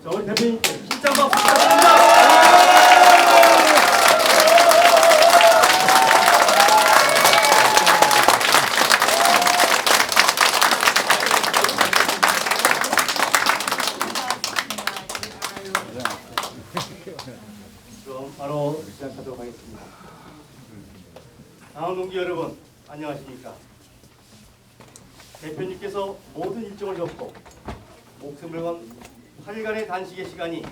자, 우리 대표님께 힘찬 박수 부탁드립니다. 그럼 바로 시작하도록 하겠습니다. 당원 동기 여러분, 안녕하십니까? 대표님께서 모든 일정을 접고 목숨을 건 8일간의 단식의 시간이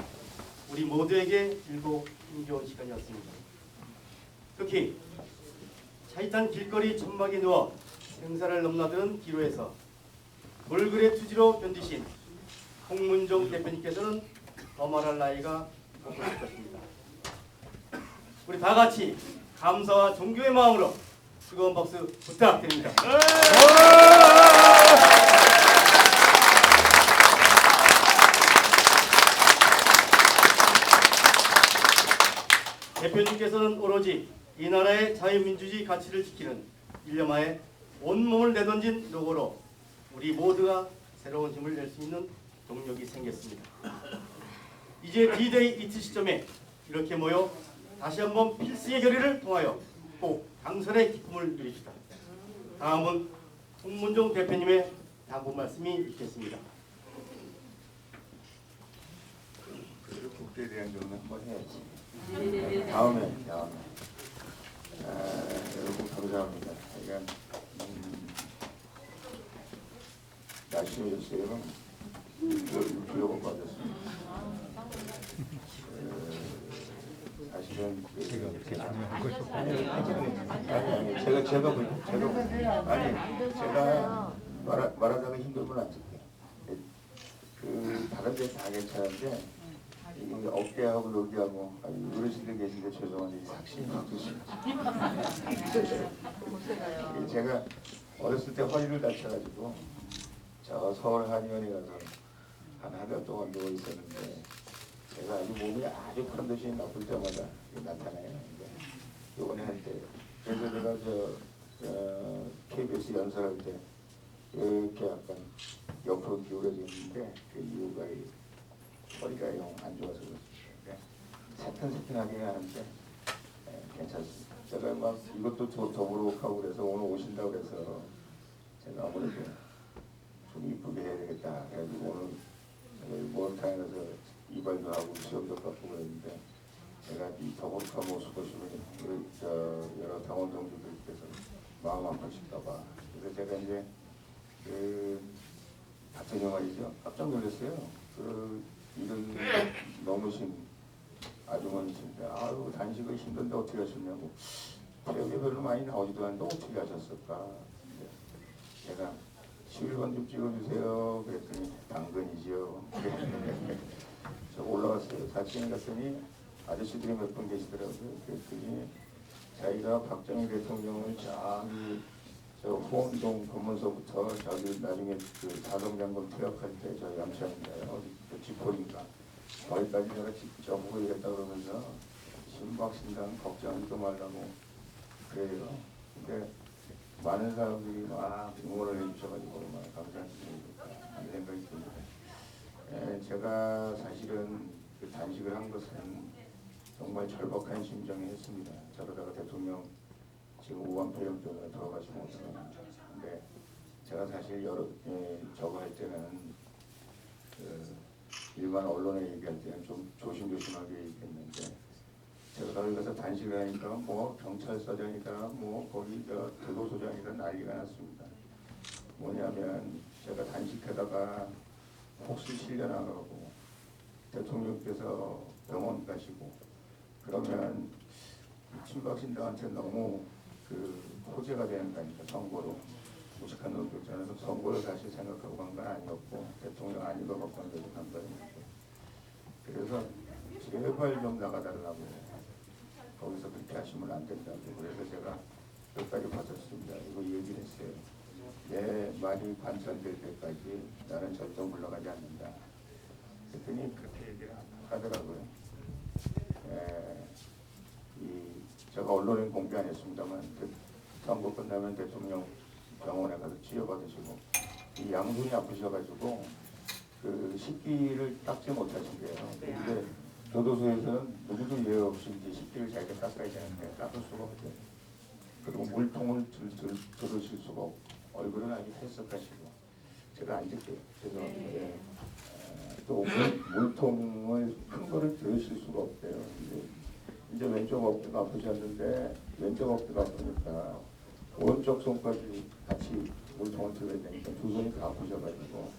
우리 모두에게 길고 힘겨운 시간이었습니다. 특히 차이탄 길거리 천막에 누워 생사를 넘나드는 기로에서 돌글의 투지로 견디신 홍문종 대표님께서는 더 말할 나이가 없으실 것입니다. 우리 다 같이 감사와 존경의 마음으로 뜨거운 박수 부탁드립니다. 대표님께서는 오로지 이 나라의 자유민주주의 가치를 지키는 일념하에 온몸을 내던진 노고로 우리 모두가 새로운 힘을 낼 수 있는 동력이 생겼습니다. 이제 D-Day 이틀 시점에 이렇게 모여 다시 한번 필수의 결의를 통하여 꼭 당선의 기쁨을 누립시다. 다음은 홍문종 대표님의 당부 말씀이 있겠습니다. 국대에 대한 경우는 한번 해야지. 다음에 여러분 감사합니다. 그러니까 날씨였어요. 6kg 빠졌습니다. 사실은 제가 말하다가 힘들면 안 줄게. 다른 데 다 괜찮은데 어깨하고 여기하고 어르신들 계신데 죄송한데 삭신이 바뀌십니다. 제가 어렸을 때 허리를 다쳐가지고 저 서울 한의원에 가서 한 달 동안 누워 있었는데 제가 아주 몸이 아주 컨디션이 나쁠 때마다 나타나요. 요번에 할 때 그래서 제가 KBS 연설할 때 이렇게 약간 옆으로 기울어졌는데 그 이유가 허리가 영 안 좋아서 그렇습니다. 새끈새끈하게 하는데 괜찮습니다. 제가 막 이것도 더부룩하고 그래서 오늘 오신다고 그래서 제가 아무래도 좀 이쁘게 해야 되겠다. 그래가지고 오늘 목욕탕에 가서 이발도 하고 시험도 받고 그랬는데 제가 이 더부룩한 모습 보시면 여러 당원 동지들께서 마음 아프실까봐 그래서 제가 이제 같은 영화이죠. 깜짝 놀랐어요. 이런 넘으신 아주머니신데 아유 단식을 힘든데 어떻게 하셨냐고 텔레비에 별로 많이 나오지도 않는데 어떻게 하셨을까. 제가 11번 좀 찍어주세요 그랬더니 당근이죠. 저 올라왔어요. 4층에 갔더니 아저씨들이 몇 분 계시더라고요. 그랬더니 자기가 박정희 대통령을 저 호원동 검문소부터 저기 나중에 그 자동장군 퇴역할 때 저 양천인가요? 어디 그 지포인가 거기까지 내가 직접 보이겠다 그러면서 신박신당 걱정하지도 말라고 그래요. 근데 많은 사람들이 막 응원을 해주셔가지고 막 감사합니다 하는 생각이 듭니다. 제가 사실은 그 단식을 한 것은 정말 절박한 심정이 했습니다. 저러다가 대통령 지금 우한폐렴 때문에 돌아가시면 어떡하나. 근데 제가 사실 저거 할 때는 일반 언론에 얘기할 때는 좀 조심조심하게 얘기했는데 제가 거기 가서 단식을 하니까 뭐 경찰서장이다 뭐 거기 교도소장이다 난리가 났습니다. 뭐냐면 제가 단식하다가 혹시 실려나가고 대통령께서 병원 가시고 그러면 친박신당한테 너무 호재가 되는 거니까 선거로 무식한 놈들 있잖아요. 선거를 다시 생각하고 간 건 아니었고 대통령 아니고 먹던 데도 간 거였고 그래서 제발 좀 나가달라고 거기서 그렇게 하시면 안 된다고 그래서 제가 끝까지 받았습니다. 이거 얘기를 했어요. 내 말이 관철될 때까지 나는 절대 물러가지 않는다. 그랬더니 그렇게 얘기를 하더라고요. 제가 언론에 공개 안 했습니다만 선거 끝나면 대통령 병원에 가서 치료받으시고 이 양손이 아프셔가지고 그 식기를 닦지 못하신 거예요. 근데 교도소에서는 누구도 예외 없이 이제 식기를 자기가 닦아야 되는데 닦을 수가 없대요. 그리고 물통을 들으실 수가 없고 얼굴은 아주 해석하시고 제가 앉을게요. 죄송합니다. 예. 또 물통을 큰 거를 들으실 수가 없대요. 이제 왼쪽 어깨가 아프셨는데 왼쪽 어깨가 아프니까 오른쪽 손까지 같이 물통을 들어야 되니까 두 손이 다 아프셔가지고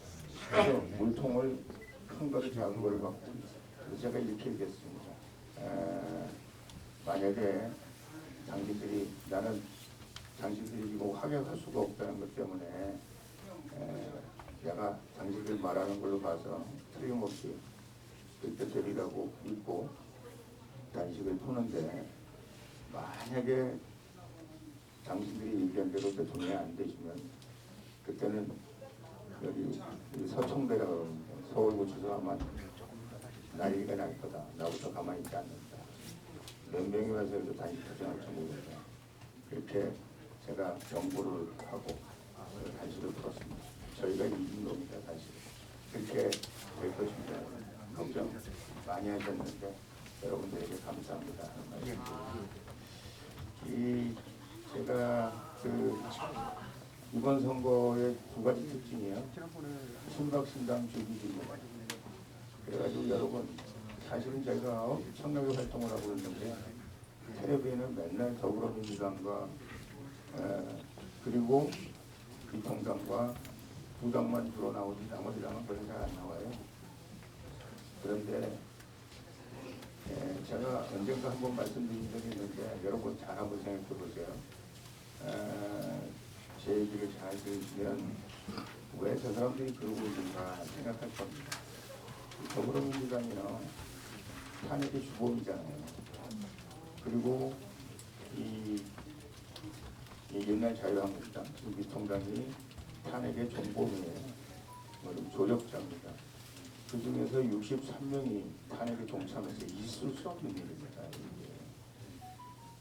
그래서 물통을 큰 거를 작은 거를 갖고 그래서 제가 이렇게 얘기했습니다. 만약에 당신들이 나는 당신들이 지금 합의할 수가 없다는 것 때문에 내가 당신들 말하는 걸로 봐서 틀림없이 그때 되리라고 믿고 단식을 푸는데 만약에 당신들이 얘기한 대로 대통령이 안 되시면 그때는 여기 서청대라고 그러는데 서울구치소 아마 난리가 날 거다. 나부터 가만히 있지 않는다. 몇 명이 와서 여기서 단식하지 않을지 모른다. 그렇게 제가 정보를 하고 단식을 풀었습니다. 저희가 이긴 겁니다. 단식. 그렇게 될 것입니다. 걱정 많이 하셨는데 여러분들에게 감사합니다. 제가 이번 선거의 두 가지 특징이에요. 친박신당 주기입니다. 그래가지고 여러분 사실은 저희가 엄청나게 활동을 하고 있는데 텔레비에는 맨날 더불어민주당과 그리고 비통당과 두 당만 주로 나오지 나머지 당은 별로 잘 안 나와요. 그런데 제가 언젠가 한번 말씀드린 적이 있는데 여러분 잘 한번 생각해 보세요. 제 얘기를 잘 들으시면 왜 저 사람들이 그러고 있는가 생각할 겁니다. 더불어민주당이요 탄핵의 주범이잖아요. 그리고 이 옛날 자유한국당, 미통당이 탄핵의 정범이에요. 조력자입니다. 그 중에서 63명이 탄핵에 동참해서 있을 수 없는 일입니다.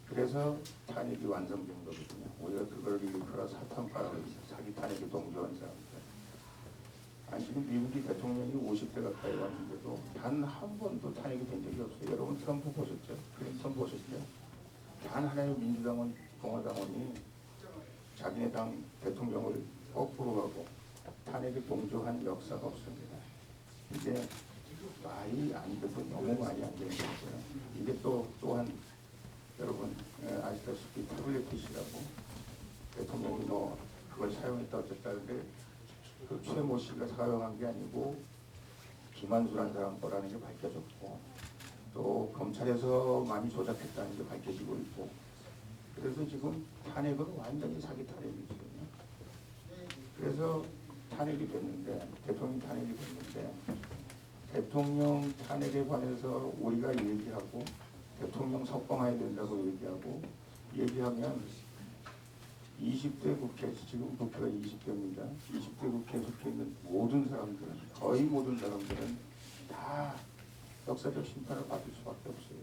그래서 탄핵이 완성된 거거든요. 우리가 그걸 일컬어 사탄파라고 해서 사기 탄핵에 동조한 사람들. 아니 지금 미국이 대통령이 50대 가까이 왔는데도 단 한 번도 탄핵이 된 적이 없어요. 여러분 트럼프 보셨죠? 클린턴 보셨죠? 단 하나의 민주당은 공화당원이 자기네 당 대통령을 거꾸로 가고 탄핵에 동조한 역사가 없습니다. 이제 말이 안 돼서 너무 말이 안 되는 거죠. 이게 또한 여러분 아시다시피 태블릿이라고 대통령이 그걸 사용했다 어쨌다는데 그 최모 씨가 사용한 게 아니고 김한수라는 사람 거라는 게 밝혀졌고 또 검찰에서 많이 조작했다는 게 밝혀지고 있고 그래서 지금 탄핵은 완전히 사기 탄핵이거든요. 그래서 탄핵이 됐는데 대통령 탄핵이 됐는데 대통령 탄핵에 관해서 우리가 얘기하고 대통령 석방해야 된다고 얘기하면 20대 국회, 지금 국회가 20대입니다. 20대 국회에 속해 있는 모든 사람들은, 거의 모든 사람들은 다 역사적 심판을 받을 수밖에 없어요.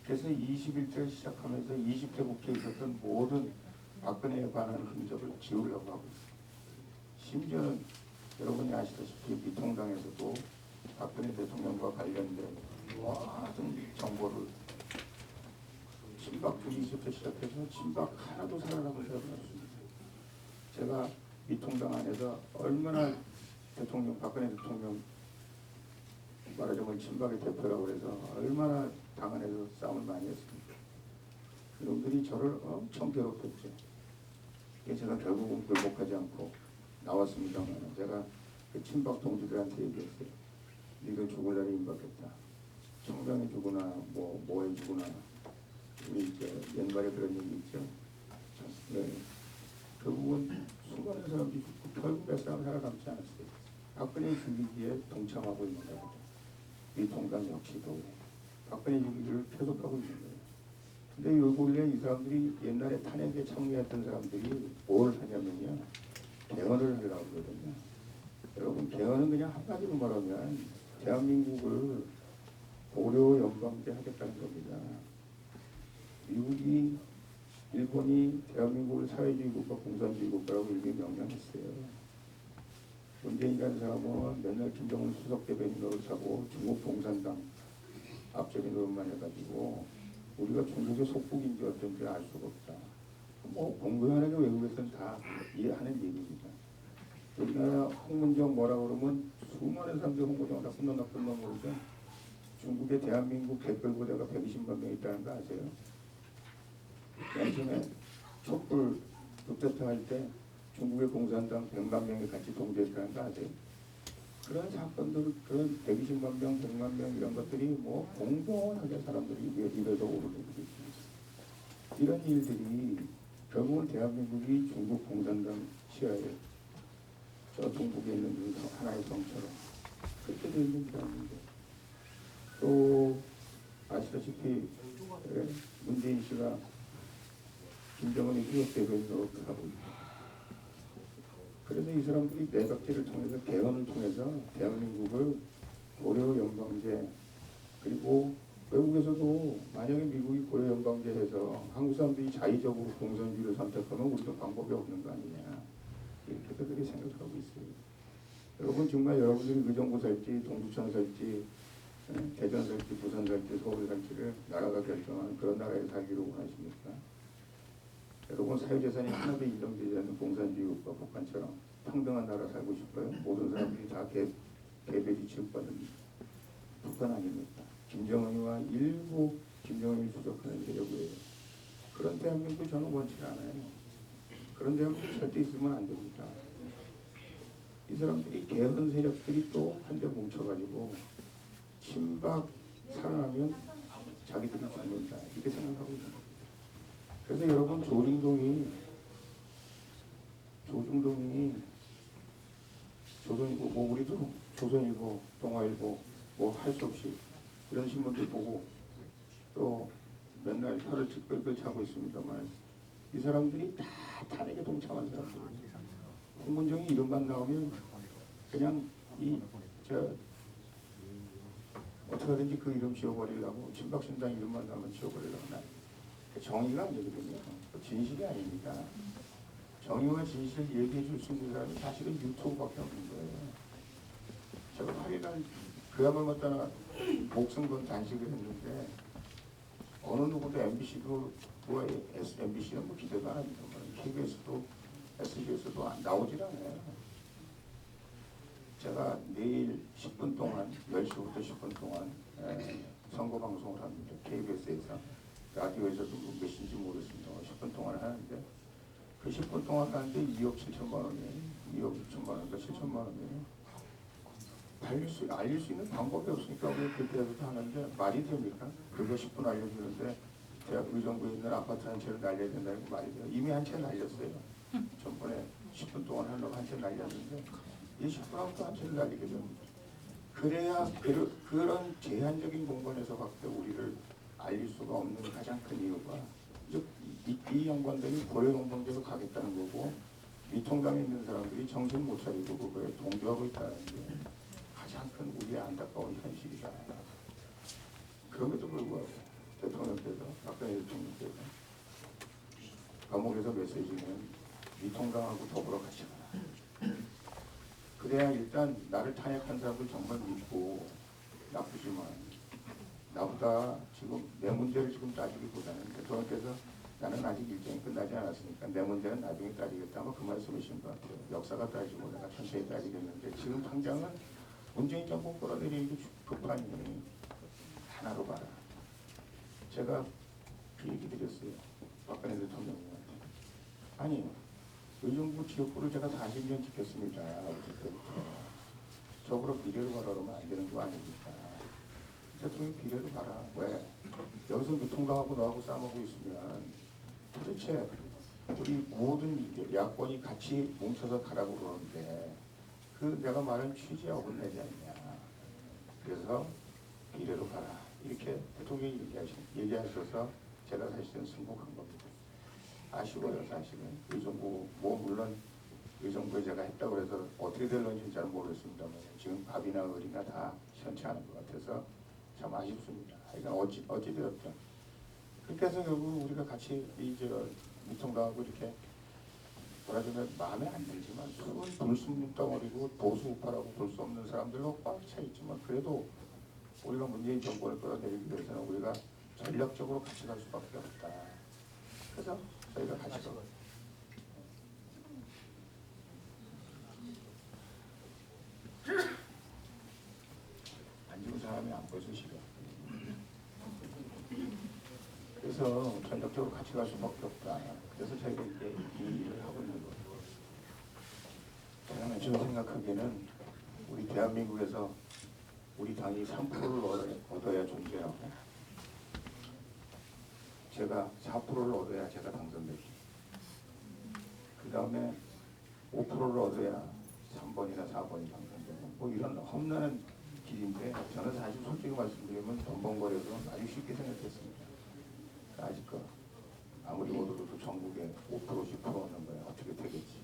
그래서 21대를 시작하면서 20대 국회에 있었던 모든 박근혜에 관한 흔적을 지우려고 하고 있어요. 심지어는 여러분이 아시다시피 미통당에서도 박근혜 대통령과 관련된 모든 정보를 친박 주기부터 시작해서 친박 하나도 살아남은 사람이 없습니다. 제가 미통당 안에서 얼마나 박근혜 대통령 말하자면 친박의 대표라고 해서 얼마나 당 안에서 싸움을 많이 했습니다. 그놈들이 저를 엄청 괴롭혔죠. 제가 결국은 굴복하지 않고 나왔습니다만 제가 그 친박 동지들한테 얘기했어요. 네가 죽을 날이 임박했다. 청병에 죽으나 뭐에 죽으나 우리 이제 옛말에 그런 얘기 있죠. 네. 결국은 수많은 사람들이 죽고 결국 몇 사람 살아남지 않았어요. 박근혜 죽이기에 동참하고 있는 겁니다. 이 동당 역시도 박근혜 죽이기를 계속하고 있는 거예요. 근데 요 근래 이 사람들이 옛날에 탄핵에 참여했던 사람들이 뭘 하냐면요. 개헌을 하려고 그러거든요. 여러분 개헌은 그냥 한마디로 말하면 대한민국을 고려 연방제 하겠다는 겁니다. 미국이 일본이 대한민국을 사회주의 국가 공산주의 국가라고 이렇게 명명했어요. 문재인이라는 사람은 맨날 김정은 수석 대변인 노릇하고 중국 공산당 앞자리 노릇만 해가지고 우리가 중국의 속국인지 어쩐지 알 수가 없다. 뭐 공공연하게 외국에서는 다 이해하는 얘기입니다. 우리나라 홍문정 뭐라 그러면 수많은 사람들 홍문정 나쁜 놈 나쁜 놈 모르죠. 중국의 대한민국 댓글 부대가 120만 명 있다는 거 아세요? 맨 처음에 촛불 독재탕 할때 중국의 공산당 100만 명이 같이 동조했다는 거 아세요? 그런 사건들, 그런 120만 명, 100만 명 이런 것들이 뭐 공공하게 사람들이 입에서 오르는 일이 있습니다. 이런 일들이 결국은 대한민국이 중국 공산당 시야에 저 동북에 있는 하나의 성처럼 그렇게 되어 있는 사람인데 또 아시다시피 문재인 씨가 김정은이 수석 대변인으로 하고 있고 그래서 이 사람들이 내각제를 통해서 개헌을 통해서 대한민국을 고려 연방제 그리고 외국에서도 만약에 미국이 고려 연방제 해서 한국 사람들이 자의적으로 공산주의를 선택하면 우리도 방법이 없는 거 아니냐 이렇게 그들이 생각하고 있어요. 여러분 정말 여러분들이 의정부 살지 동두천 살지 대전 살지 부산 살지 서울 살지를 나라가 결정하는 그런 나라에 살기를 원하십니까? 여러분 사유재산이 하나도 인정되지 않는 공산주의 국가 북한처럼 평등한 나라 살고 싶어요? 모든 사람들이 다 개별이 취급받는 북한 아닙니까? 김정은이와 일부 김정은이 추적하는 세력이에요. 그런 대한민국 저는 원치 않아요. 그런 대한민국 절대 있으면 안 됩니다. 이 사람들이 개헌 세력들이 또 한데 뭉쳐가지고 친박 살아나면 자기들이 죽는다 이렇게 생각하고 있습니다. 그래서 여러분 조중동이 조선일보 뭐 우리도 조선일보, 동아일보 뭐 할 수 없이 이런 신문들 보고 또 맨날 혀를 찌끌끌 차고 있습니다만 이 사람들이 다 탄핵에 동참한 사람들입니다. 홍문정이 이름만 나오면 그냥 어떻게든지 그 이름 지워버리려고 친박신당 이름만 나오면 지워버리려고 나 정의가 아니거든요. 진실이 아닙니다. 정의와 진실을 얘기해 줄 수 있는 사람이 사실은 유튜브밖에 없는 거예요. 제가 8일날 그야말로 따라 목숨 건 단식을 했는데 어느 누구도 MBC도 MBC는 뭐 기대도 안 합니다. KBS도 SBS도 나오질 않아요. 제가 내일 10분 동안 10시부터 10분 동안 선거 방송을 합니다. KBS에서 라디오에서도 몇 시인지 모르겠습니다. 10분 동안 하는데 그 10분 동안 하는데 2억 7천만 원이에요. 2억 6천만 원인가 7천만 원이에요. 알릴 수 있는 방법이 없으니까 우리 그렇게 해서 하는데 말이 됩니까? 그거 10분 알려주는데 대학 의정부에 있는 아파트 한 채를 날려야 된다는 거 말이 돼요. 이미 한 채 날렸어요. 전번에 10분 동안 하려고 한 채 날렸는데 이 10분 하고 한 채를 날리게 됩니다. 그래야 그런 제한적인 공간에서밖에 우리를 알릴 수가 없는 가장 큰 이유가 이 양반들이 고려공방제로 가겠다는 거고 미통당에 있는 사람들이 정신 못 차리고 그거에 동조하고 있다는 게 가장 큰 우리의 안타까운 현실이다. 그럼에도 불구하고 대통령께서 박근혜 대통령께서 감옥에서 메시지는 미통당하고 더불어 같이 가라. 그래야 일단 나를 탄핵한 사람들 정말 믿고 나쁘지만 나보다 지금 내 문제를 지금 따지기보다는 대통령께서 나는 아직 일정이 끝나지 않았으니까 내 문제는 나중에 따지겠다 뭐 그 말씀이신 것 같아요. 역사가 따지고 내가 천천히 따지겠는데 지금 당장은 문재인 정권 끌어내리기 급하니 하나로 봐라. 제가 그 얘기 드렸어요. 박근혜 대통령님한테. 아니 의정부 지역구를 제가 40년 지켰습니다. 그때부터. 저보러 비례로 가라 그러면 안 되는 거 아닙니까? 대통령 비례로 가라. 왜? 여기서 교통당하고 너하고 싸우고 있으면 도대체 우리 모든 야권이 같이 뭉쳐서 가라고 그러는데 그 내가 말한 취지에 어긋나지 않냐. 그래서 비례로 가라. 이렇게 대통령이 얘기하셔서 제가 사실은 승복한 겁니다. 아쉬워요 사실은. 의정부 뭐 물론 의정부에 제가 했다고 해서 어떻게 될런지 잘 모르겠습니다만 지금 밥이나 의리나 다 시원치 않은 것 같아서 참 아쉽습니다. 하여간 어찌되었든 그렇게 해서 결국 우리가 같이 미통당하고 이렇게 뭐라 그러면 마음에 안 들지만 그건 불순물덩어리고 보수 우파라고 볼 수 없는 사람들로 꽉 차 있지만 그래도 우리가 문재인 정권을 끌어내리기 위해서는 우리가 전략적으로 같이 갈 수밖에 없다. 그래서 저희가 같이 가. 앉은 사람이 안 보여서 싫어. 그래서 전략적으로 같이 갈 수밖에 없다. 그래서 저희가 이제 이 일을 하고 있는 거예요. 저는 지금 생각하기에는 우리 대한민국에서 우리 당이 3%를 얻어야 존재하고 제가 4%를 얻어야 제가 당선되고 그 다음에 5%를 얻어야 3번이나 4번이 당선되고 뭐 이런 험난한 길인데 저는 사실 솔직히 말씀드리면 덤벙거려서 아주 쉽게 생각했습니다. 아직까 아무리 얻어도 전국에 5% 10% 얻는 거야 어떻게 되겠지.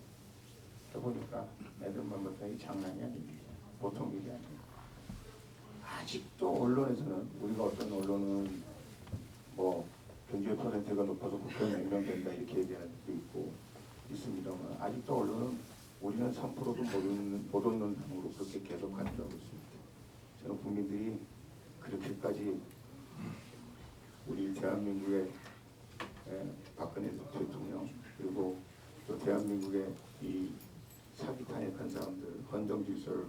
해보니까 애들만 봤더니 장난이 아닙니다. 보통 일이 아니에요. 아직도 언론에서는 우리가 어떤 언론은 뭐 경제 퍼센트가 높아서 국회에 명명된다 이렇게 얘기하는 것도 있고 있습니다만 아직도 언론은 우리는 3%도 못 얻는 당으로 그렇게 계속 가져가고 있습니다. 저는 국민들이 그렇게까지 우리 대한민국의 박근혜 대통령 그리고 또 대한민국의 이 사기 탄핵한 사람들 헌정 질서를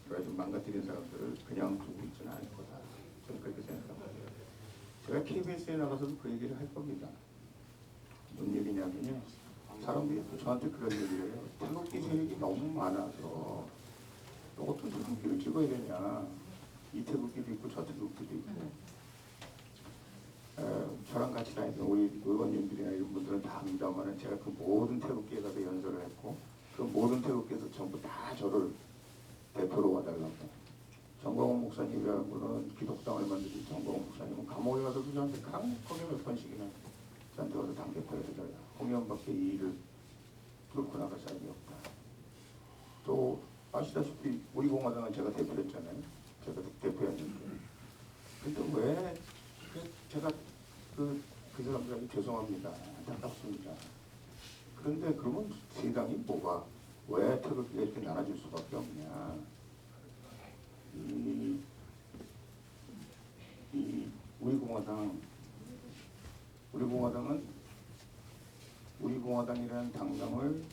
좀 망가뜨린 사람들을 그냥 두고 있지는 않을 거다. 저는 그렇게 생각합니다. 제가 KBS에 나가서도 그 얘기를 할 겁니다. 무슨 얘기냐면요. 사람들이 또 저한테 그런 얘기를 해요. 태극기 세력이 너무 많아서 또 어떤 태극기를 찍어야 되냐. 이 태극기도 있고 저 태극기도 있고. 저랑 같이 다니던 우리 의원님들이나 이런 분들은 다 압니다만 제가 그 모든 태극기에 가서 연설을 했고 그 모든 태극기에서 전부 다 저를 대표로 와달라고. 정광훈 목사님이라는 분은 기독당을 만들지 정광훈 목사님은 감옥에 가서도 저한테 강하게 몇 번씩이나 저한테 와서 당대표 해달라. 홍영밖에 이 일을 뚫고 나갈 사람이 없다. 또 아시다시피 우리 공화당은 제가 대표했잖아요. 제가 대표였는데. 근데 왜 제가 그 사람들에게 죄송합니다. 안타깝습니다. 그런데 그러면 세 당이 뭐가 왜 태극기가 이렇게 나눠질 수밖에 없냐. 우리 공화당이라는 당명을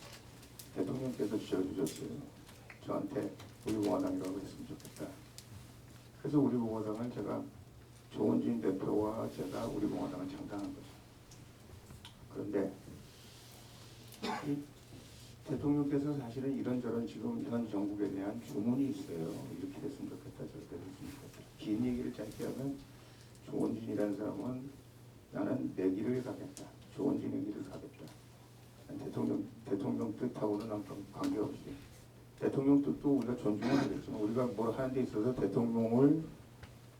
대통령께서 지어주셨어요. 저한테 우리 공화당이라고 했으면 좋겠다. 그래서 우리 공화당을 제가 조원진 대표와 제가 우리 공화당을 창당한 거죠. 그런데 이 대통령께서 사실은 이런저런 지금 현 정국에 대한 주문이 있어요. 이렇게 됐으면 좋겠다, 저렇게 됐으면 좋겠다. 긴 얘기를 짧게 하면 조원진이라는 사람은 나는 내 길을 가겠다. 조원진의 길을 가겠다. 대통령 뜻하고는 관계없이 대통령 뜻도 우리가 존중하겠지만 우리가 뭘 하는 데 있어서 대통령을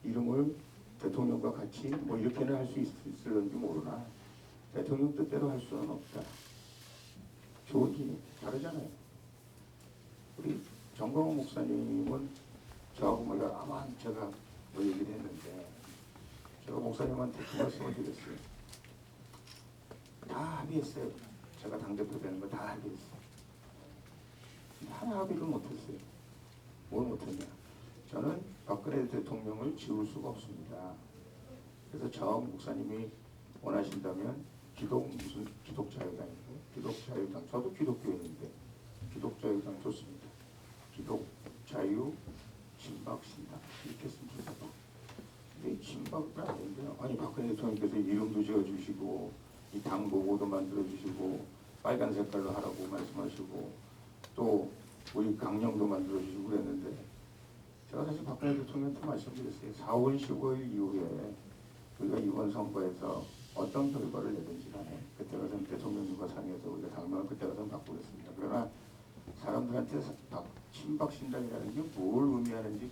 이름을 대통령과 같이 뭐 이렇게는 할 수 있을런지 모르나 대통령 뜻대로 할 수는 없다. 조원진이 다르잖아요. 우리 정광훈 목사님은 저하고 뭐 아마 제가 뭐 얘기를 했는데 제가 목사님한테 그 말씀을 드렸어요. 다 합의했어요. 제가 당대표 되는 거 다 합의했어요. 하나 합의를 못했어요. 뭘 못했냐. 저는 박근혜 대통령을 지울 수가 없습니다. 그래서 저 목사님이 원하신다면 기독자유당이고 기독자유당 저도 기독교인인데 기독자유당 좋습니다. 기독자유 진박신당 이렇게 했으면 좋겠다. 근데 진박도 아닌데요. 아니 박근혜 대통령께서 이름도 지어주시고 이 당 로고도 만들어주시고 빨간 색깔로 하라고 말씀하시고 또 우리 강령도 만들어주시고 그랬는데 제가 사실 박근혜 대통령한테 말씀드렸어요. 4월 15일 이후에 우리가 이번 선거에서 어떤 결과를 내든지 간에 그때 가서는 대통령님과 상의해서 우리가 당명을 그때 가서는 바꾸겠습니다. 그러나 사람들한테 친박신당이라는 게 뭘 의미하는지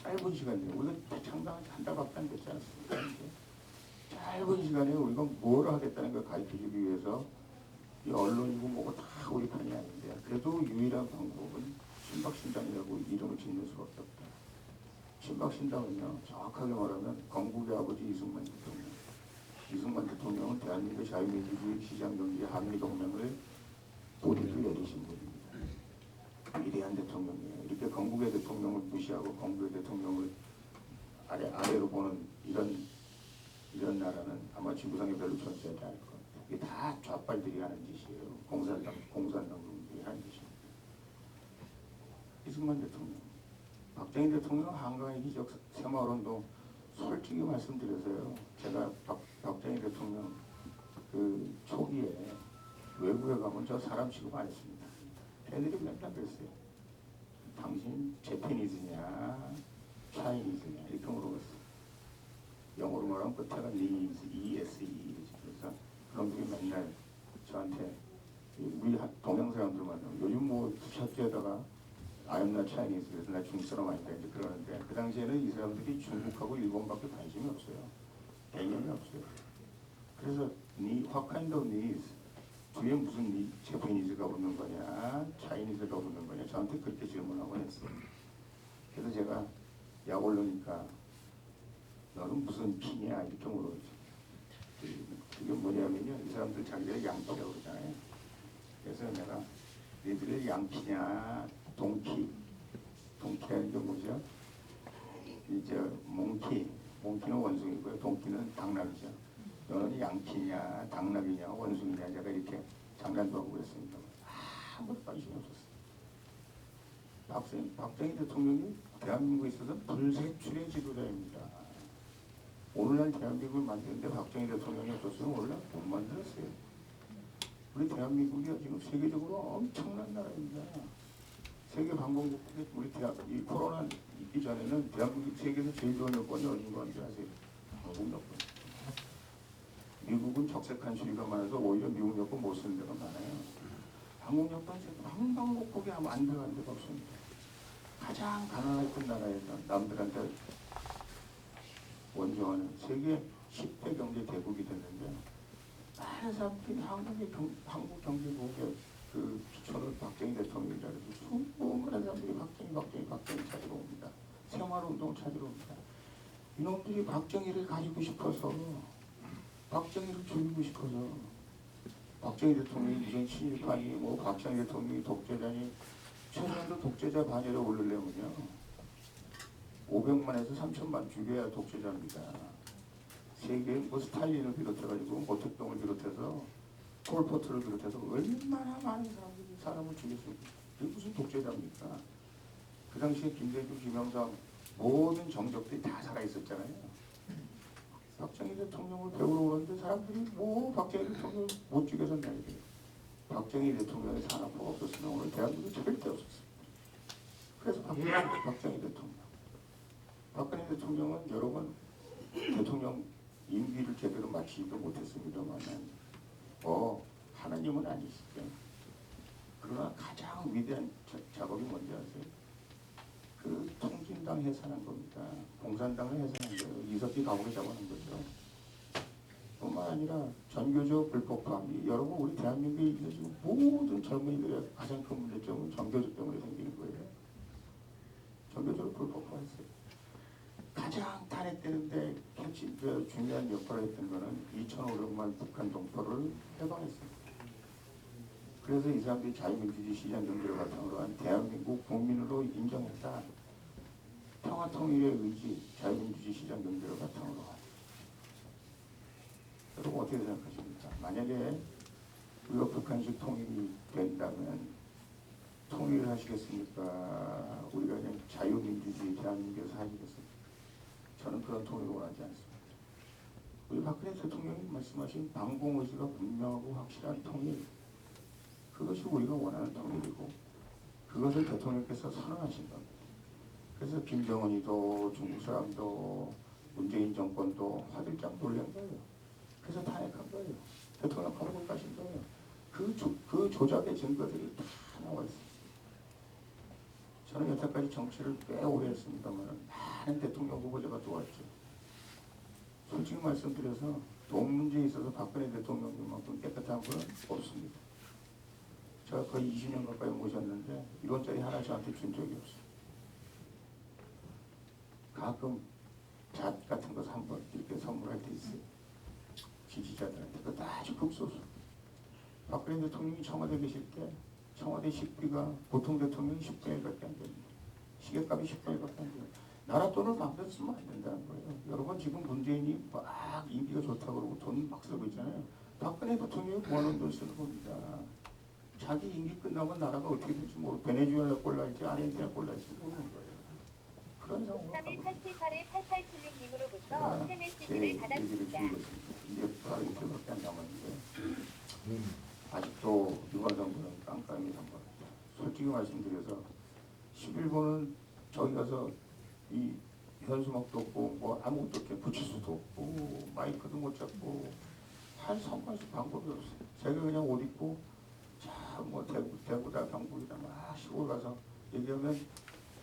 짧은 시간에 우리가 창당한 지 한 달밖에 안 됐지 않습니까? 짧은 시간에 우리가 뭘 하겠다는 걸 가르쳐주기 위해서 이 언론이고 뭐고 다 우리 편이 아닌데 그래도 유일한 방법은 친박신당이라고 이름을 짓는 수밖에 없다. 친박신당은요 정확하게 말하면 건국의 아버지 이승만 대통령은 대한민국 자유민주주의 시장경제 한미동맹을 계신 분입니다. 위대한 대통령이에요. 이렇게 건국의 대통령을 무시하고 건국의 대통령을 아래로 보는 이런 나라는 아마 지구상에 별로 존재하지 않을 겁니다. 이게 다 좌빨들이 하는 짓이에요. 공산당들이 하는 짓입니다. 이승만 대통령, 박정희 대통령 한강의 기적 새마을운동 솔직히 말씀드려서요. 제가 박정희 대통령 그 초기에 외국에 가면 저 사람 취급 안 했습니다. 애들이 맨날 그랬어요. 당신 재패니즈냐 차이니즈냐 이렇게 물어봤어요. 영어로 말하면 끝에가 needs, ESE. 그래서 그런들이 맨날 저한테 우리 동양 사람들 만나면 요즘 뭐 부샷에다가 I am not Chinese 그래서 나 중국 사람 아니다 이제 그러는데 그 당시에는 이 사람들이 중국하고 일본밖에 관심이 없어요. 개념이 없어요. 그래서 what kind of needs? 뒤에 무슨 재패니즈가 붙는 거냐, 차이니즈가 붙는 거냐 저한테 그렇게 질문하고 했어요. 그래서 제가 약 올르니까 너는 무슨 피냐 이렇게 물어보죠. 그게 뭐냐면요, 이 사람들 자기들 양피라고 그러잖아요. 그래서 내가 너희들 양피냐 동키라는 게 뭐죠? 이제 몽키는 원숭이고요, 동키는 당나귀죠. 너는 양피냐 당나귀냐 원숭이냐 제가 이렇게 장난도 하고 그랬습니다. 아무것도 관심이 없었어요. 박정희 대통령이 대한민국에 있어서 불세출의 지도자입니다. 오늘날 대한민국을 만드는데 박정희 대통령이 없었으면 오늘날 못 만들었어요. 우리 대한민국이 지금 세계적으로 엄청난 나라입니다. 세계 방공국에 이 코로나 있기 전에는 대한민국 세계에서 제일 좋은 여건이 어딘 건지 아세요? 한국 여건. 미국은 적색한 수위가 많아서 오히려 미국 여건 못 쓰는 데가 많아요. 한국 여건 방방곡곡에 아마 안 들어간 데가 없습니다. 가장 가난했던 나라에서 남들한테 원조하는 세계 10대 경제 대국이 됐는데 많은 사람들이 한국 경제국의 그 기초를 박정희 대통령이라 해서 수많은 사람들이 박정희 찾으러 옵니다. 새마을운동 찾으러 옵니다. 이놈들이 박정희를 가지고 싶어서 박정희를 죽이고 싶어서 박정희 대통령이 무슨 친일파니 뭐 박정희 대통령이 독재자니 최소한도 독재자 반열에 오르려면요 500만에서 3천만 죽여야 독재자입니다. 세계 뭐 스탈린을 비롯해가지고 모택동을 비롯해서 폴포트를 비롯해서 얼마나 많은 사람을 죽였습니까? 이게 무슨 독재자입니까? 그 당시에 김대중, 김영삼 모든 정적들이 다 살아있었잖아요. 박정희 대통령을 배우러 오는데 사람들이 뭐 박정희 대통령을 못 죽여서 난리예요. 박정희 대통령의 산업화가 없었으면 오늘 대한민국이 절대 없었어요. 그래서 박정희 대통령. 박근혜 대통령은 여러 번 대통령 임기를 제대로 마치지도 못했습니다만 하나님은 아니시죠. 그러나 가장 위대한 작업이 뭔지 아세요? 그 통진당 해산한 겁니다. 공산당을 해산한 거예요. 이석기 감옥에 잡아놓은 거죠. 뿐만 아니라 전교조 불법화. 여러분 우리 대한민국에 있는 지금 모든 젊은이들의 가장 큰 문제점은 전교조 때문에 생기는 거예요. 전교조를 불법화했어요. 가장 탄핵되는데 중요한 역할을 했던 거는 2,500만 북한 동포를 해방했습니다. 그래서 이 사람들이 자유민주주의 시장 경제를 바탕으로 한 대한민국 국민으로 인정했다. 평화통일의 의지, 자유민주주의 시장 경제를 바탕으로 한. 여러분 어떻게 생각하십니까? 만약에 우리가 북한식 통일이 된다면 통일을 하시겠습니까? 우리가 그냥 자유민주주의 대한민국에서 하시겠습니까? 저는 그런 통일을 원하지 않습니다. 우리 박근혜 대통령이 말씀하신 방공의지가 분명하고 확실한 통일, 그것이 우리가 원하는 통일이고 그것을 대통령께서 선언하신 겁니다. 그래서 김정은이도 중국 사람도 문재인 정권도 화들짝 놀란 거예요. 그래서 탄핵한 거예요. 대통령 감옥을 가신 거예요. 그 조작의 증거들이 다 나와 있습니다. 저는 여태까지 정치를 꽤 오래 했습니다만 많은 대통령 후보자가 도왔죠. 솔직히 말씀드려서 돈 문제에 있어서 박근혜 대통령만큼 깨끗한 분은 없습니다. 제가 거의 20년 가까이 모셨는데 1원짜리 하나 저한테 준 적이 없어요. 가끔 잣 같은 거 한번 이렇게 선물할 때 있어요. 지지자들한테. 그것도 아주 극소수. 박근혜 대통령이 청와대 계실 때 청와대 식비가 보통 대통령이 10분의 1밖에 안 됩니다. 시계값이 10분의 1밖에 안 돼요. 나라 돈을 마음대로 쓰면 안 된다는 거예요. 여러분 지금 문재인이 막 인기가 좋다고 그러고 돈 막 쓰고 있잖아요. 박근혜 대통령이 모아놓은 돈 쓰는 겁니다. 자기 임기 끝나면 나라가 어떻게 될지 모르고 베네수엘라 꼴날지 아르헨티나 꼴날지 모르는 거예요. 그런 상황으로 가고 있습니다. 3187876님으로부터 새 메시지를 얘기를 받았습니다. 드리겠습니다. 이제 바로 이틀밖에 안 남았는데 아직도 이번 정부는 깜깜이 선거. 솔직히 말씀드려서 11번은 저기 가서 이 현수막도 없고 뭐 아무것도 없게 붙일 수도 없고 마이크도 못 잡고 할 선거할 방법이 없어요. 제가 그냥 옷 입고 자뭐 대구다 경북이다 막 시골 가서 얘기하면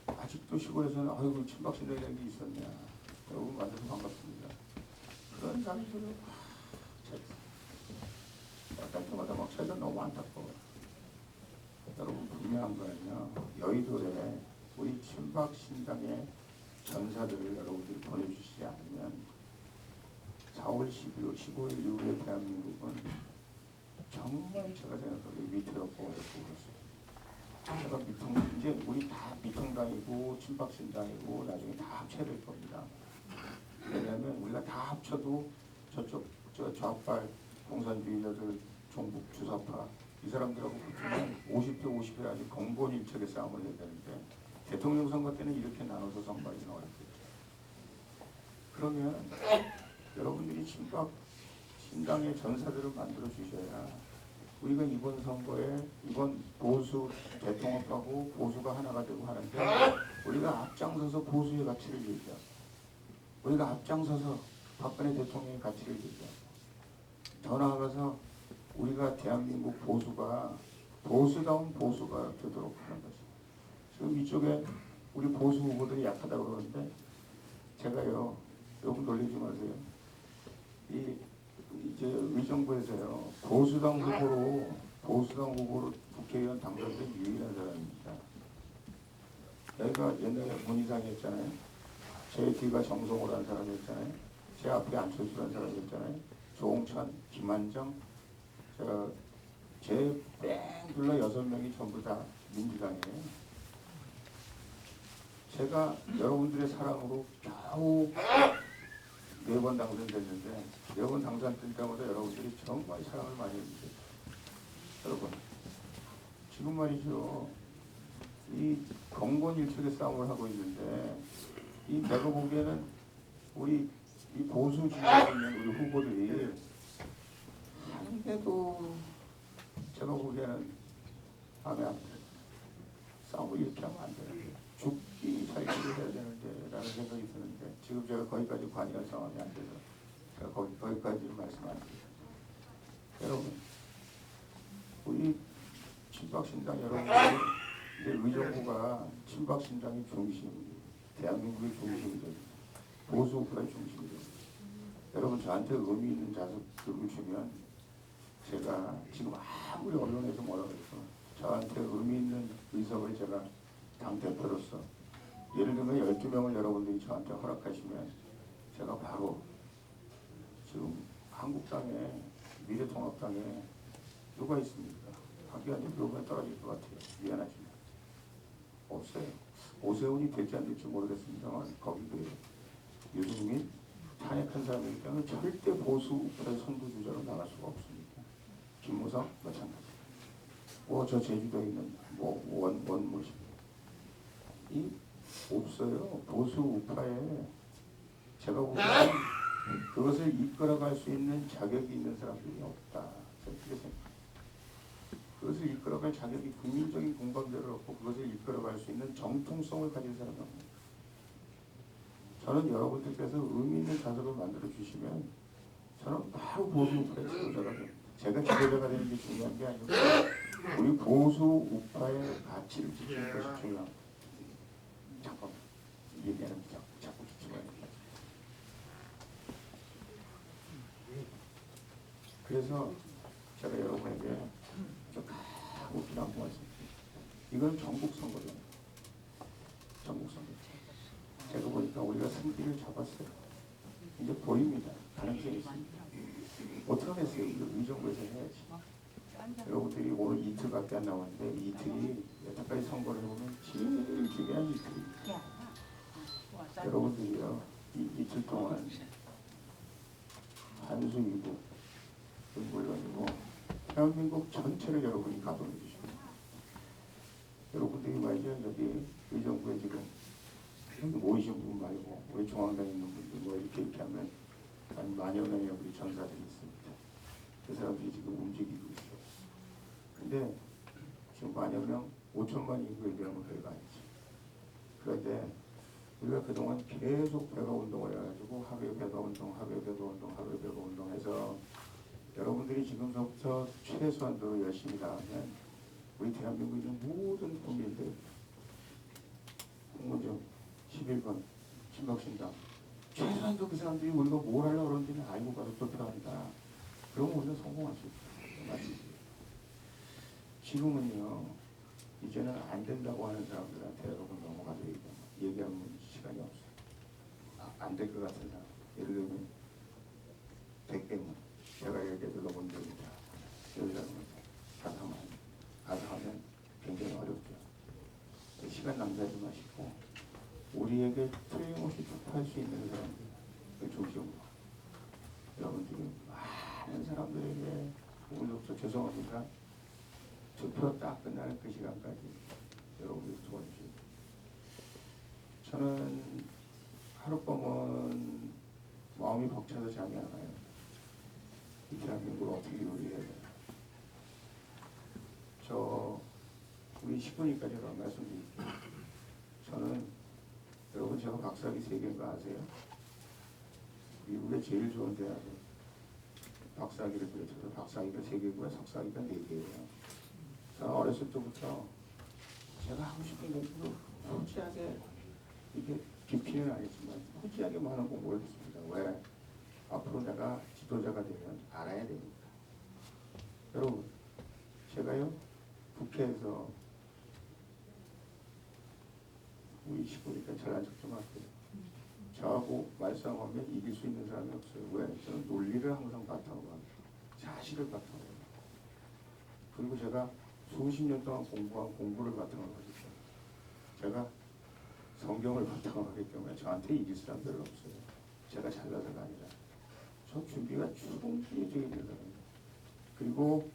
아직도 시골에서는 아이고 친박신당이라는 게 있었냐. 여러분 만나서 반갑습니다. 그런 사람들을 약간 때마다 막 세상 너무 안타까워요. 여러분 분명한 거는요. 여의도에 우리 친박신당의 전사들을 여러분들이 보내주시지 않으면 4월 15일 이후에 대한민국은 정말 제가 생각하기에 위태롭고 어렵고 그렇습니다. 제가 이제 우리 다 미통당이고 친박신당이고 나중에 다 합쳐야 될 겁니다. 왜냐하면 우리가 다 합쳐도 저쪽 좌빨 공산주의자들 종북 주사파 이 사람들하고 붙으면 50대 50에 아주 공본일척의 싸움을 해야 되는데 대통령 선거 때는 이렇게 나눠서 선거하기는 어렵겠죠. 그러면 여러분들이 친박 신당의 전사들을 만들어 주셔야 우리가 이번 선거에 이번 보수 대통합하고 보수가 하나가 되고 하는데 우리가 앞장서서 보수의 가치를 얘기하고 우리가 앞장서서 박근혜 대통령의 가치를 얘기하고 더 나아가서 우리가 대한민국 보수가 보수다운 보수가 되도록 하는 것입니다. 지금 이쪽에 우리 보수 후보들이 약하다고 그러는데 제가요 여러분 놀리지 마세요. 이제 의정부에서요 보수당 후보로 국회의원 당선된 유일한 사람입니다. 내가 옛날에 문희상이었잖아요. 제 뒤가 정성호라는 사람이었잖아요. 제 앞에 안철수라는 사람이었잖아요. 조홍천, 김한정, 제 뺑 둘러 6명이 전부 다 민주당이에요. 제가 여러분들의 사랑으로 겨우 4번 당선됐는데 4번 당선될 때마다 여러분들이 정말 사랑을 많이 해주세요. 여러분 지금 말이죠. 이 공권일척의 싸움을 하고 있는데 이 내가 보기에는 우리 이 보수 진영에 있는 우리 후보들이 한 개도 제가 보기에는 마음에 안 들어요. 싸움을 이렇게 하면 안 되는데 죽기 살기를 해야 되는데 라는 생각이 드는데 지금 제가 거기까지 관여할 상황이 안 돼서 제가 거기까지는 말씀 안 드립니다. 여러분 우리 친박신당 여러분들이 이제 의정부가 친박신당의 중심 대한민국의 중심이 됩니다. 보수 우파의 중심이 됩니다. 여러분 저한테 의미 있는 자석들을 주면 제가 지금 아무리 언론에서 뭐라고 해서 저한테 의미 있는 의석을 제가 당대표로서 예를 들면 12명을 여러분들이 저한테 허락하시면 제가 바로 지금 한국당에 미래통합당에 누가 있습니까? 박기환 대표가 떨어질 것 같아요. 미안하지만 없어요. 오세훈이 될지 안 될지 모르겠습니다만 거기도 유승민 탄핵한 사람이기 때문에 절대 보수 우파의 선두주자로 나갈 수가 없습니다. 김무성 마찬가지. 저 제주도에 있는 원무식 이 없어요. 보수 우파에 제가 보기에는 그것을 이끌어갈 수 있는 자격이 있는 사람들이 없다. 저는 그렇게 생각합니다. 그것을 이끌어갈 자격이 국민적인 공감대를 얻고 그것을 이끌어갈 수 있는 정통성을 가진 사람이 없습니다. 저는 여러분들께서 의미 있는 자석을 만들어 주시면 저는 바로 보수 우파의 지도자가 됩니다. 제가 지도자가 되는 게 중요한 게 아니고 우리 보수 우파의 가치를 지키는 것이 중요합니다. 잠깐 얘기하는 자꾸 지켜야 됩니다. 그래서 제가 여러분에게 꼭 필요한 말씀드립니다. 이건 전국 선거입니다. 전국 선거. 제가 보니까 우리가 승기를 잡았어요. 이제 보입니다. 가능성이 있습니다. 어떻게 하겠어요? 이거 의정부에서 해야지. 여러분들이 오늘 이틀밖에 안 남았는데 이틀이 여태까지 선거를 해보면 제일 중요한 이틀이 여러분들이요 이 이틀 동안 한수이고 물론이고 대한민국 전체를 여러분이 가동해 주십니다. 여러분들이 말이죠 여기 의정부에 지금 여기 모이신 분 말고 우리 중앙당에 있는 분들 뭐 이렇게 하면 한 만여 명의 우리 전사들이 있습니다. 그 사람들이 지금 움직이고 있어요. 근데 지금 만여 명 5천만 인구에 비하면 별거 아니지. 그런데 우리가 그동안 계속 배가 운동을 해가지고 하루에 배가 운동, 하루에 배가 운동, 하루에 배가 운동해서 여러분들이 지금부터 최소한도로 열심히 나가면 우리 대한민국에 있는 모든 국민들 홍문정 11번 신박신당 최소한도 그 사람들이 우리가 뭘 하려고 그러는지는 알고 가서 투표한다. 그러면 우리가 성공할 수 있어요. 맞지? 지금은요 이제는 안 된다고 하는 사람들한테 여러분 넘어가서 얘기하면 시간이 없어요. 안 될 것 같은 사람 예를 들면 100개만 제가 얘기해도 너무 문제입니다. 여기다가 가서 하면 굉장히 어렵죠. 시간 낭비하지 마시고 우리에게 틀림없이 투표할 수 있는 사람들 중심으로 여러분들이 많은 사람들에게 오늘부터 죄송합니다. 투표 딱 끝나는 그 시간까지 여러분들이 도와주시고 저는 하룻밤은 마음이 벅차서 잠이 안 와요. 이 대한민국을 어떻게 요리해야 돼요? 저 우리 10분이까지 말씀드릴게요. 저는 여러분 제가 박사학위 3개인 거 아세요? 미국의 제일 좋은 대학은 박사학위를 그려줘서 박사학위가 3개고요. 석사학위가 4개예요. 저는 어렸을 때부터 제가 하고 싶은 공부를 후지하게 이게 깊이는 아니지만 후지하게 많은 공부를 했습니다. 왜? 앞으로 내가 지도자가 되면 알아야 됩니다. 여러분 제가요 국회에서 우리 식구니까 잘난 척 좀 할게요. 저하고 말싸움하면 이길 수 있는 사람이 없어요. 왜? 저는 논리를 항상 바탕으로 합니다. 사실을 바탕으로 합니다. 그리고 제가 수십 년 동안 공부한 공부를 바탕으로 하겠죠. 제가 성경을 바탕으로 하기 때문에 저한테 이길 사람 별로 없어요. 제가 잘나서가 아니라 저 준비가 충분히 되어 있는 사람입니다. 그리고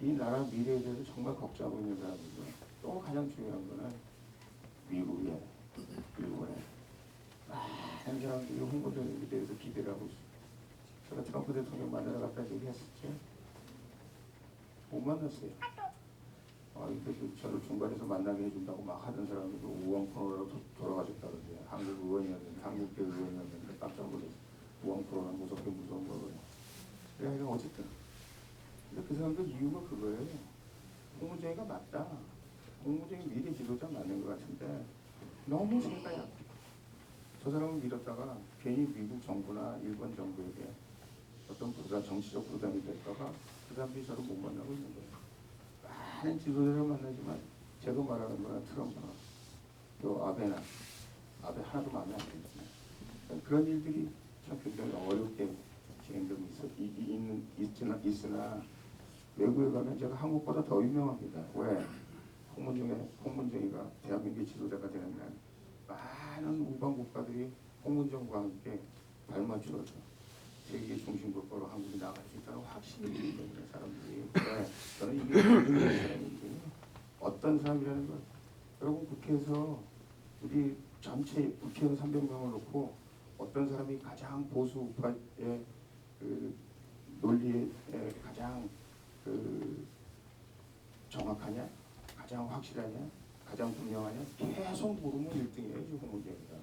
이 나라 미래에 대해서 정말 걱정하고 있는 사람이고요. 또 가장 중요한 거는 미국에 일본에 많은 사람들이 홍보대행에 대해서 기대를 하고 있습니다. 제가 트럼프 대통령 만나러 갔다 얘기했었죠. 못 만났어요. 저를 중간에서 만나게 해준다고 막 하던 사람들도 우왕코로나로 돌아가셨다던데 한국 의원이었는데 한국계 의원이었는데 깜짝 놀랐어요. 우왕코로나 무섭게 무서운 거거든요. 그러니까 어쨌든 근데 그 사람들 이유가 그거예요. 홍문정이가 맞다. 홍문정이 미래 지도자 맞는 것 같은데 너무 생각이 안 돼. 저 사람을 밀었다가 괜히 미국 정부나 일본 정부에게 어떤 부담, 정치적 부담이 될까봐 그 사람들이 저를 못 만나고 있는 거예요. 많은 지도자를 만나지만 제가 말하는 거나 트럼프나 또 아베 하나도 마음에 안 들잖아요. 그런 일들이 참 굉장히 어렵게 진행되고 있으나 외국에 가면 제가 한국보다 더 유명합니다. 왜? 홍문정이가 대한민국의 지도자가 되는 날 많은 우방 국가들이 홍문정과 함께 발맞추어서 세계 중심국가로 한국이 나갈 수 있다는 확신이 있는 사람들이 왜? 저는 이게 모든 사람인데 어떤 사람이라는 걸 여러분 국회에서 우리 전체 국회의원 300명을 놓고 어떤 사람이 가장 보수 우파의 그 논리에 가장 정확하냐, 가장 확실하냐, 가장 분명하냐 계속 물으면 1등이에요. 지금 홍문정이가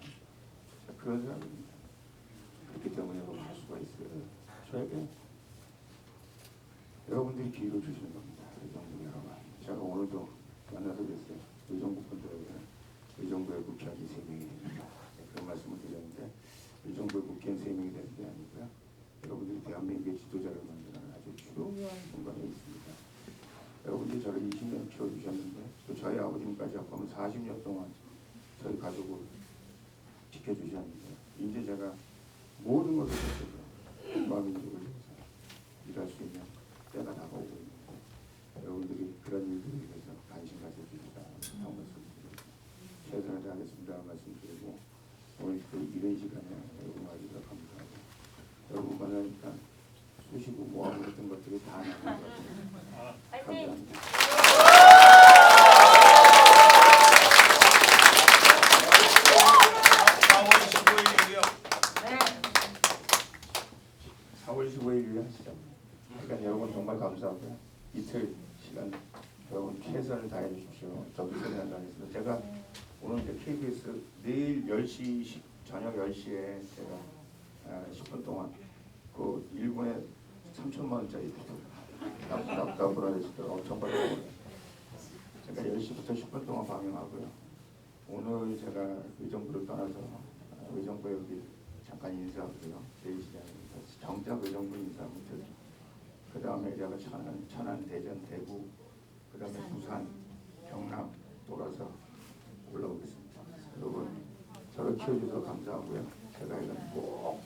그런 사람입니다. 그렇기 때문에 여러분 할 수가 있어요. 저에게 여러분들이 기회를 주시는 겁니다. 의정부 여러분. 제가 오늘도 만나서 그랬어요. 의정부 분들에게는 의정부의 국회의원이 3명이 됩니다. 그런 말씀을 드렸는데 의정부의 국회의원 3명이 되는 게 아니고요. 여러분들이 대한민국의 지도자를 만드는 아주 중요한 공간에 있습니다. 여러분들이 저를 20년 키워주셨는데 또 저희 아버님까지 합하면 40년 동안 저희 가족을 지켜주셨는데 이제 제가 모든 것을 위해서 대한민국을 위해서 일할 수 있는 때가 다가오고 있는데 감사하겠습니다 말씀드리고 오늘 그 이런 시간에 여러분 와주셔서 감사하고 여러분과는 일단 쑤시고 모아고 했던 것들이 다 나는 것 같아요. 감사합니다. 4월 15일에 하시죠. 그러니까 여러분 정말 감사하고요. 이틀 시간 여러분 최선을 다해 주십시오. 저도 최선을 다하겠습니다. 제가 오늘 이제 KBS 내일 10시 저녁 10시에 제가 10분 동안 그 일본에 3천만 원짜리 납부를 하시더라고요. 엄청 받아요. 제가 10시부터 10분 동안 방영하고요. 오늘 제가 의정부를 떠나서 의정부에 여기 잠깐 인사하고요. 제2시장에서 정작 의정부 인사 못해서 그 다음에 제가 천안, 대전, 대구, 그 다음에 부산, 경남 돌아서 올라오겠습니다. 여러분 저를 키워주셔서 감사하고요. 제가 이건 꼭